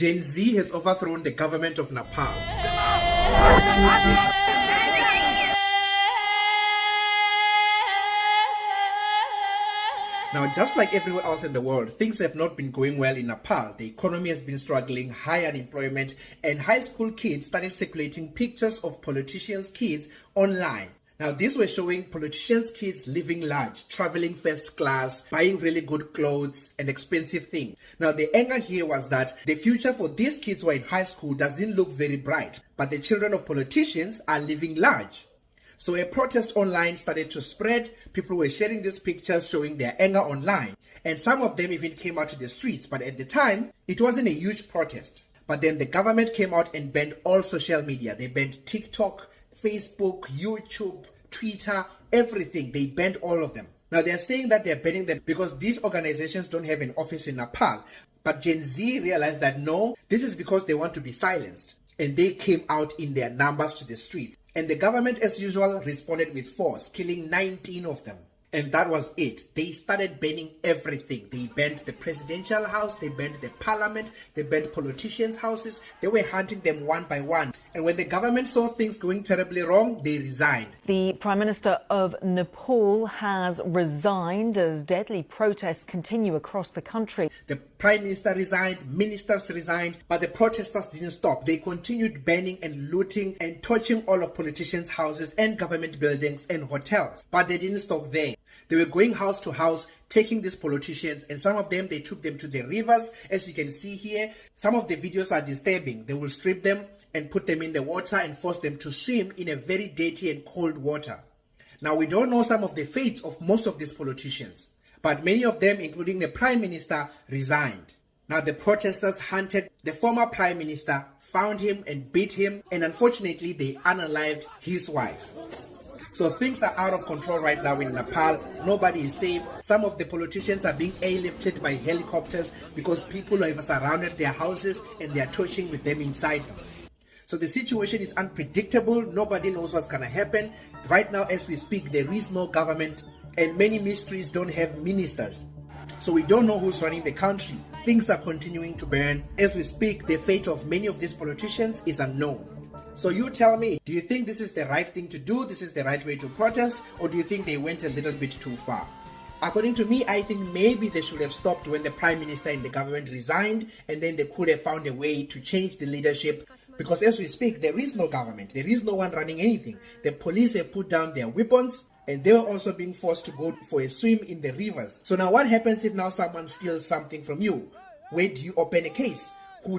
Gen Z has overthrown the government of Nepal. Now, just like everywhere else in the world, things have not been going well in Nepal. The economy has been struggling, high unemployment, and high school kids started circulating pictures of politicians' kids online. Now, these were showing politicians' kids living large, traveling first class, buying really good clothes and expensive things. Now, the anger here was that the future for these kids who are in high school doesn't look very bright, but the children of politicians are living large. So a protest online started to spread. People were sharing these pictures showing their anger online. And some of them even came out to the streets. But at the time, it wasn't a huge protest. But then the government came out and banned all social media. They banned TikTok, Facebook, YouTube, Twitter, everything. They banned all of them. Now they're saying that they're banning them because these organizations don't have an office in Nepal. But Gen Z realized that no, this is because they want to be silenced. And they came out in their numbers to the streets. And the government, as usual, responded with force, killing 19 of them. And that was it. They started banning everything. They banned the presidential house, they banned the parliament, they banned politicians' houses. They were hunting them one by one. And when the government saw things going terribly wrong, they resigned. The Prime Minister of Nepal has resigned as deadly protests continue across the country. The Prime Minister resigned, ministers resigned, but the protesters didn't stop. They continued banning and looting and torching all of politicians' houses and government buildings and hotels. But they didn't stop there. They were going house to house, taking these politicians, and some of them, they took them to the rivers. As you can see here, some of the videos are disturbing. They will strip them and put them in the water and force them to swim in a very dirty and cold water. Now, we don't know some of the fates of most of these politicians, but many of them, including the Prime Minister, resigned. Now, the protesters hunted the former Prime Minister, found him and beat him, and unfortunately, they unalived his wife. So things are out of control right now in Nepal. Nobody is safe. Some of the politicians are being airlifted by helicopters because people have surrounded their houses and they are torching with them inside them. So the situation is unpredictable. Nobody knows what's going to happen. Right now, as we speak, there is no government and many ministries don't have ministers. So we don't know who's running the country. Things are continuing to burn. As we speak, the fate of many of these politicians is unknown. So you tell me, do you think this is the right thing to do? This is the right way to protest? Or do you think they went a little bit too far? According to me, I think maybe they should have stopped when the Prime Minister and the government resigned, and then they could have found a way to change the leadership. Because as we speak, there is no government. There is no one running anything. The police have put down their weapons, and they were also being forced to go for a swim in the rivers. So now what happens if now someone steals something from you? Where do you open a case? Who do